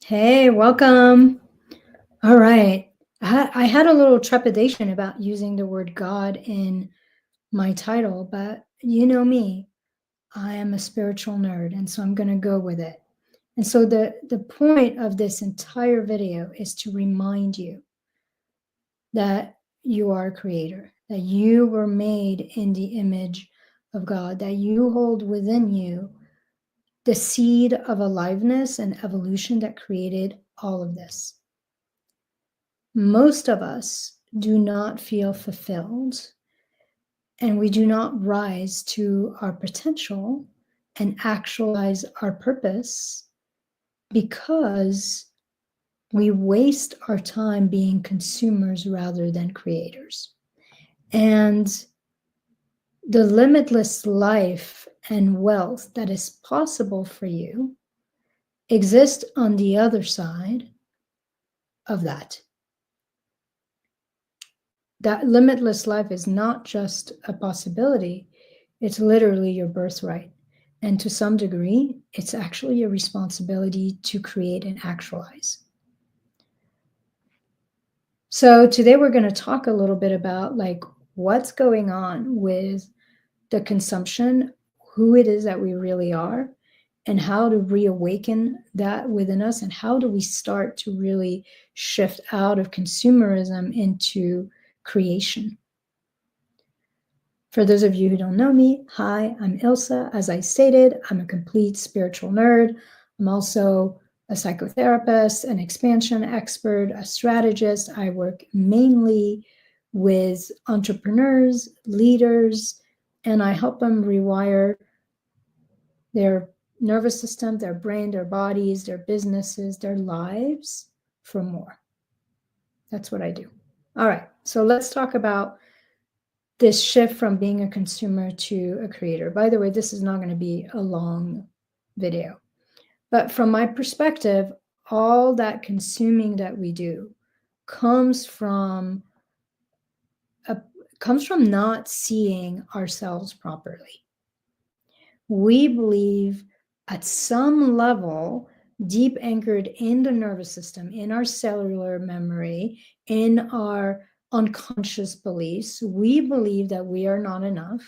Hey, welcome. All right. I had a little trepidation about using the word God in my title, but you know me, I am a spiritual nerd, and so I'm going to go with it. And so the point of this entire video is to remind you that you are a creator, that you were made in the image of God, that you hold within you the seed of aliveness and evolution that created all of this. Most of us do not feel fulfilled and we do not rise to our potential and actualize our purpose because we waste our time being consumers rather than creators. And the limitless life and wealth that is possible for you exists on the other side of that. That limitless life is not just a possibility, it's literally your birthright. And to some degree, it's actually your responsibility to create and actualize. So today we're going to talk a little bit about what's going on with the consumption, who it is that we really are, and how to reawaken that within us, and how do we start to really shift out of consumerism into creation. For those of you who don't know me, hi, I'm Ilsa. As I stated, I'm a complete spiritual nerd. I'm also a psychotherapist, an expansion expert, a strategist. I work mainly with entrepreneurs, leaders, and I help them rewire their nervous system, their brain, their bodies, their businesses, their lives for more. That's what I do. All right, so let's talk about this shift from being a consumer to a creator. By the way, this is not going to be a long video, but from my perspective, all that consuming that we do comes from not seeing ourselves properly. We believe at some level, deep anchored in the nervous system, in our cellular memory, in our unconscious beliefs, we believe that we are not enough,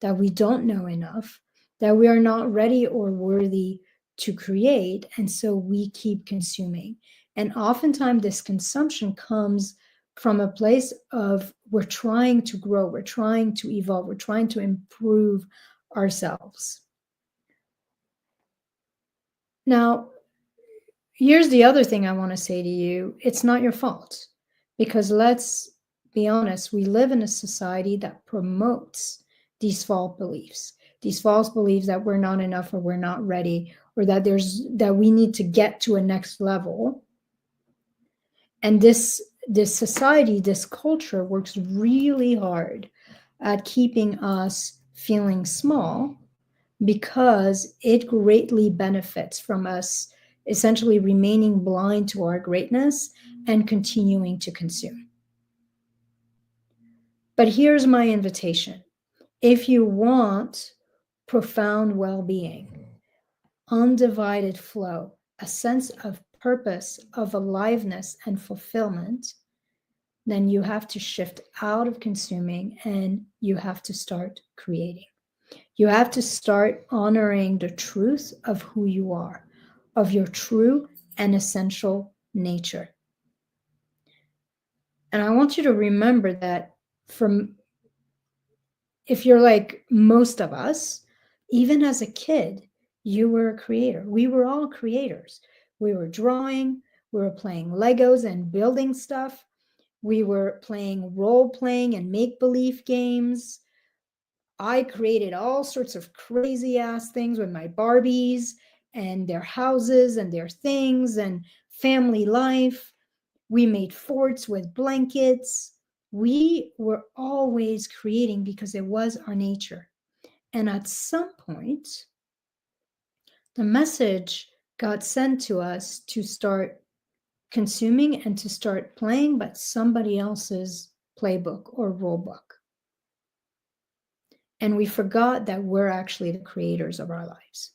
that we don't know enough, that we are not ready or worthy to create. And so we keep consuming. And oftentimes this consumption comes from a place of we're trying to grow, we're trying to evolve, we're trying to improve ourselves. Now, here's the other thing I want to say to you. It's not your fault, because let's be honest, we live in a society that promotes these false beliefs that we're not enough, or we're not ready, or that we need to get to a next level. And this society, this culture works really hard at keeping us feeling small, because it greatly benefits from us essentially remaining blind to our greatness and continuing to consume. But here's my invitation. If you want profound well-being, undivided flow, a sense of purpose, of aliveness and fulfillment, then you have to shift out of consuming and you have to start creating. You have to start honoring the truth of who you are, of your true and essential nature. And I want you to remember that if you're like most of us, even as a kid, you were a creator. We were all creators. We were drawing, we were playing Legos and building stuff. We were playing role-playing and make-believe games. I created all sorts of crazy ass things with my Barbies and their houses and their things and family life. We made forts with blankets. We were always creating because it was our nature. And at some point, the message got sent to us to start consuming and to start playing, but somebody else's playbook or rule book. And we forgot that we're actually the creators of our lives.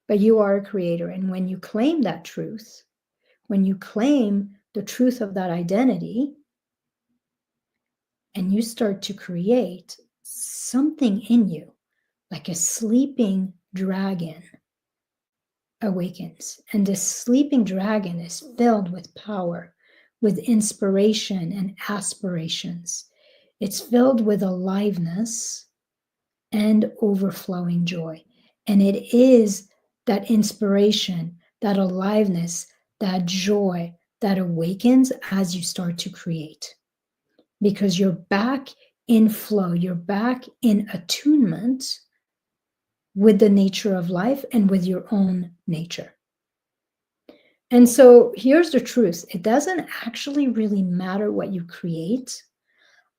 but you are a creator. And when you claim that truth, when you claim the truth of that identity, and you start to create, something in you, like a sleeping dragon, awakens. And this sleeping dragon is filled with power, with inspiration and aspirations. It's filled with aliveness and overflowing joy. And it is that inspiration, that aliveness, that joy that awakens as you start to create. Because you're back in flow, you're back in attunement with the nature of life and with your own nature. And so here's the truth. It doesn't actually really matter what you create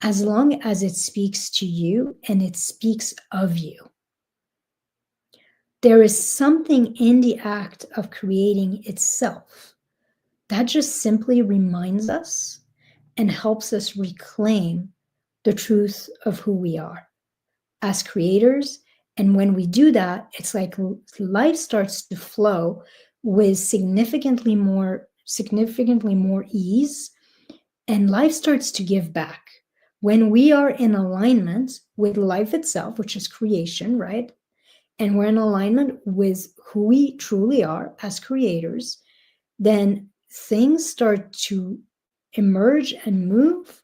as long as it speaks to you and it speaks of you. There is something in the act of creating itself that just simply reminds us and helps us reclaim the truth of who we are as creators. And when we do that, it's like life starts to flow with significantly more ease, and life starts to give back. When we are in alignment with life itself, which is creation, right? And we're in alignment with who we truly are as creators, then things start to emerge and move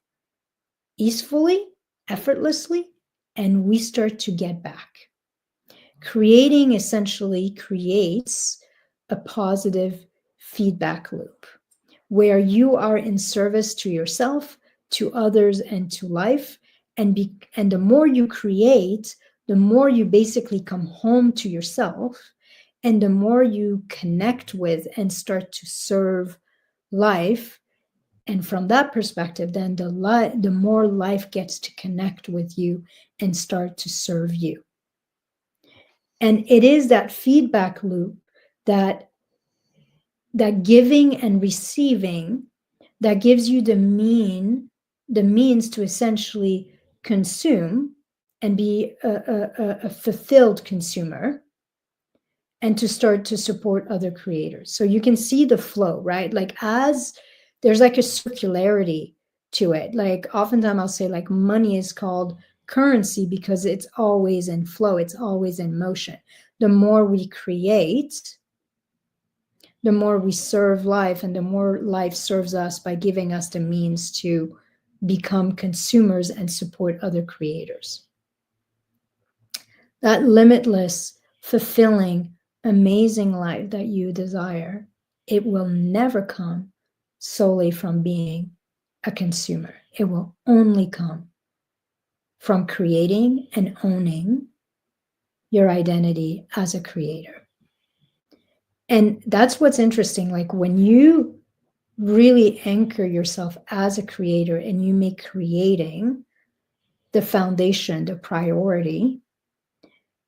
easefully, effortlessly, and we start to get back. Creating essentially creates a positive feedback loop where you are in service to yourself, to others, and to life. And the more you create, the more you basically come home to yourself, and the more you connect with and start to serve life. And from that perspective, then the more life gets to connect with you and start to serve you. And it is that feedback loop, that giving and receiving, that gives you the means to essentially consume and be a fulfilled consumer, and to start to support other creators. So you can see the flow, right? Like, as there's like a circularity to it. Like, oftentimes I'll say, like, money is called currency because it's always in flow, it's always in motion. The more we create, the more we serve life, and the more life serves us by giving us the means to become consumers and support other creators. That limitless, fulfilling, amazing life that you desire, it will never come solely from being a consumer. It will only come from creating and owning your identity as a creator. And that's what's interesting. Like, when you really anchor yourself as a creator and you make creating the foundation, the priority,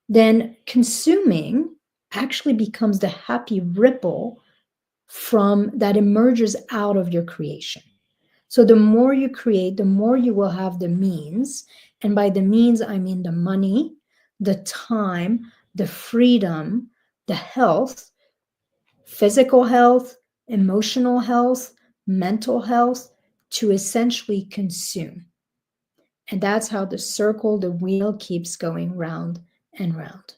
then consuming actually becomes the happy ripple from that emerges out of your creation. So the more you create, the more you will have the means. And by the means, I mean the money, the time, the freedom, the health, physical health, emotional health, mental health, to essentially consume. And that's how the circle, the wheel, keeps going round and round.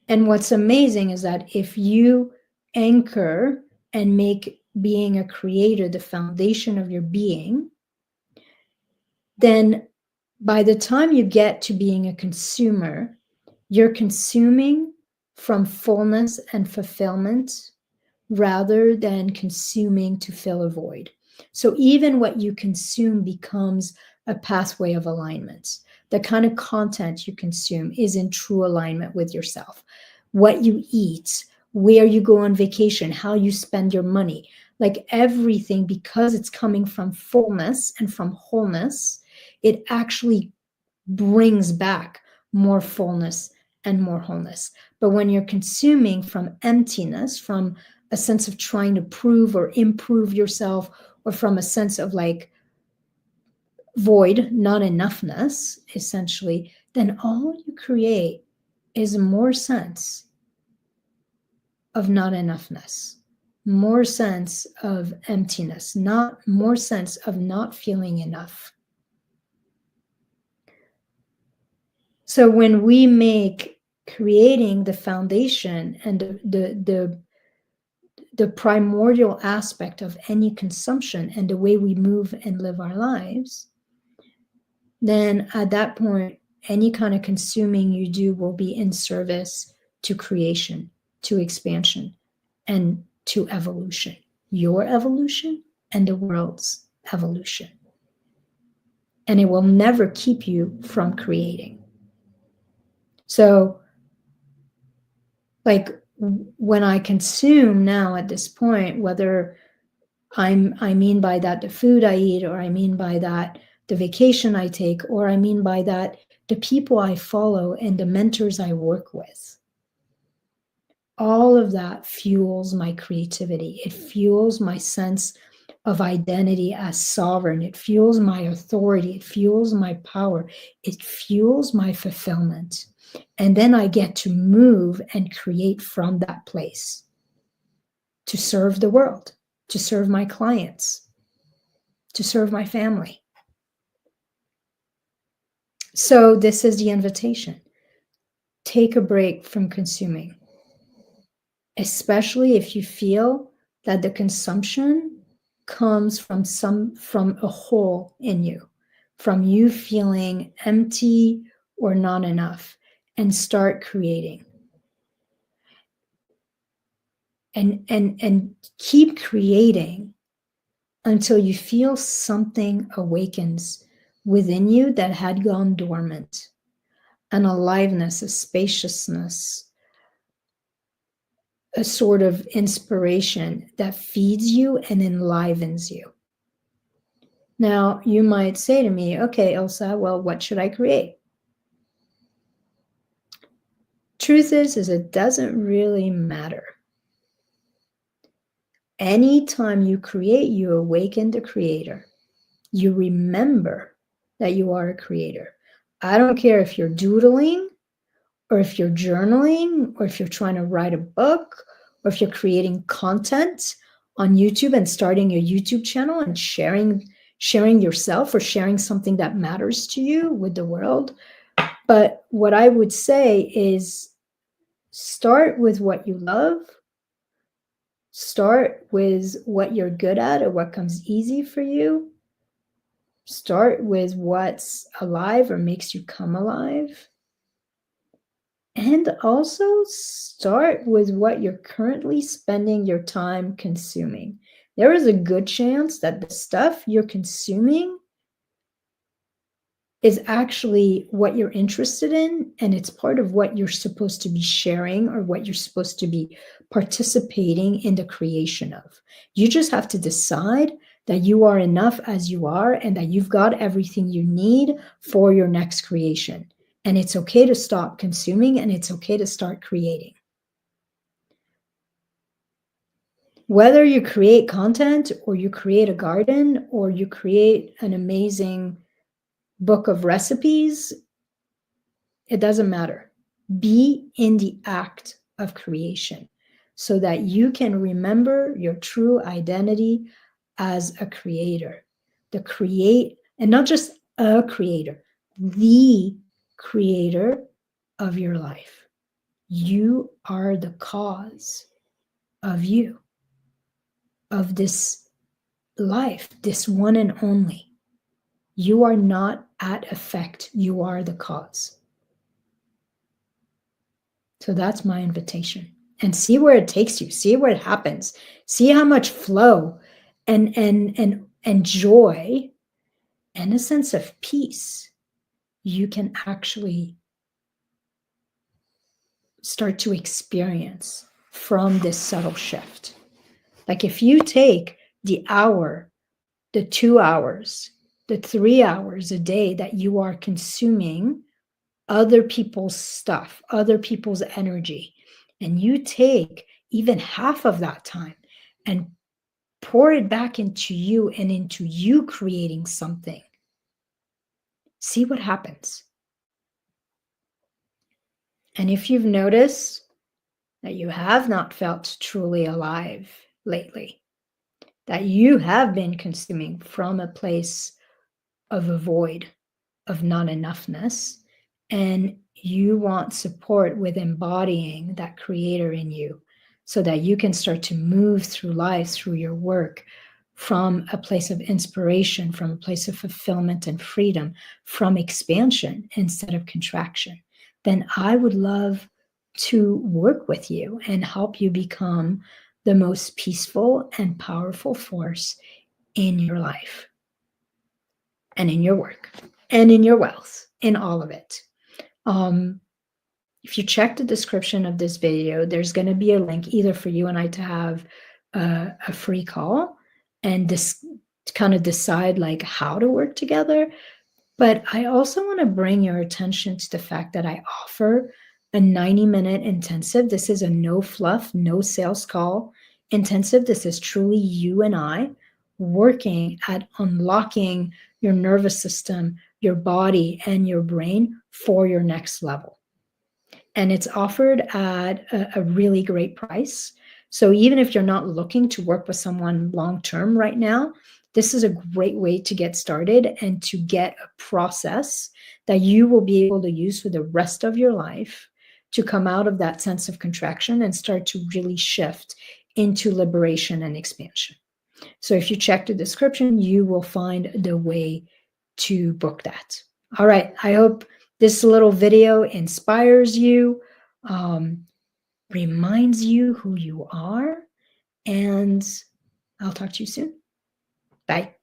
And what's amazing is that if you anchor and make being a creator the foundation of your being, then by the time you get to being a consumer, you're consuming from fullness and fulfillment rather than consuming to fill a void. So even what you consume becomes a pathway of alignment. The kind of content you consume is in true alignment with yourself. What you eat, where you go on vacation, how you spend your money, like everything, because it's coming from fullness and from wholeness, it actually brings back more fullness and more wholeness. But when you're consuming from emptiness, from a sense of trying to prove or improve yourself, or from a sense of like void, not enoughness, essentially, then all you create is more sense of not enoughness, more sense of emptiness, not more sense of not feeling enough. So when we make creating the foundation and the primordial aspect of any consumption and the way we move and live our lives, then at that point, any kind of consuming you do will be in service to creation, to expansion, and to evolution, your evolution and the world's evolution. And it will never keep you from creating. So, like when I consume now at this point, whether I mean by that the food I eat, or I mean by that the vacation I take, or I mean by that the people I follow and the mentors I work with, all of that fuels my creativity. It fuels my sense of identity as sovereign. It fuels my authority. It fuels my power. It fuels my fulfillment. And then I get to move and create from that place to serve the world, to serve my clients, to serve my family. So this is the invitation. Take a break from consuming, especially if you feel that the consumption comes from a hole in you, from you feeling empty or not enough, and start creating. And keep creating until you feel something awakens within you that had gone dormant. An aliveness, a spaciousness, a sort of inspiration that feeds you and enlivens you. Now, you might say to me, okay, Ilsa, well, what should I create? Truth is it doesn't really matter. Anytime you create, you awaken the creator. You remember that you are a creator. I don't care if you're doodling, or if you're journaling, or if you're trying to write a book, or if you're creating content on YouTube and starting a YouTube channel and sharing yourself or sharing something that matters to you with the world. But what I would say is start with what you love. Start with what you're good at or what comes easy for you. Start with what's alive or makes you come alive. And also start with what you're currently spending your time consuming. There is a good chance that the stuff you're consuming is actually what you're interested in, and it's part of what you're supposed to be sharing or what you're supposed to be participating in the creation of. You just have to decide that you are enough as you are and that you've got everything you need for your next creation. And it's okay to stop consuming, and it's okay to start creating. Whether you create content or you create a garden or you create an amazing book of recipes, it doesn't matter. Be in the act of creation so that you can remember your true identity as a creator. And not just a creator, the creator of your life. You are the cause of you, of this life, this one and only. You are not at effect, you are the cause. So that's my invitation. And see where it takes you, see where it happens, see how much flow and joy and a sense of peace you can actually start to experience from this subtle shift. Like if you take the hour, the 2 hours, the 3 hours a day that you are consuming other people's stuff, other people's energy, and you take even half of that time and pour it back into you and into you creating something, see what happens. And if you've noticed that you have not felt truly alive lately, that you have been consuming from a place of a void, of not enoughness, and you want support with embodying that creator in you so that you can start to move through life, through your work, from a place of inspiration, from a place of fulfillment and freedom, from expansion instead of contraction, then I would love to work with you and help you become the most peaceful and powerful force in your life and in your work and in your wealth, in all of it. If you check the description of this video, there's going to be a link either for you and I to have a free call and kind of decide like how to work together. But I also want to bring your attention to the fact that I offer a 90-minute intensive. This is a no fluff, no sales call intensive. This is truly you and I working at unlocking your nervous system, your body, and your brain for your next level. And it's offered at a really great price. So even if you're not looking to work with someone long-term right now, this is a great way to get started and to get a process that you will be able to use for the rest of your life to come out of that sense of contraction and start to really shift into liberation and expansion. So if you check the description, you will find the way to book that. All right, I hope this little video inspires you, reminds you who you are, and I'll talk to you soon. Bye.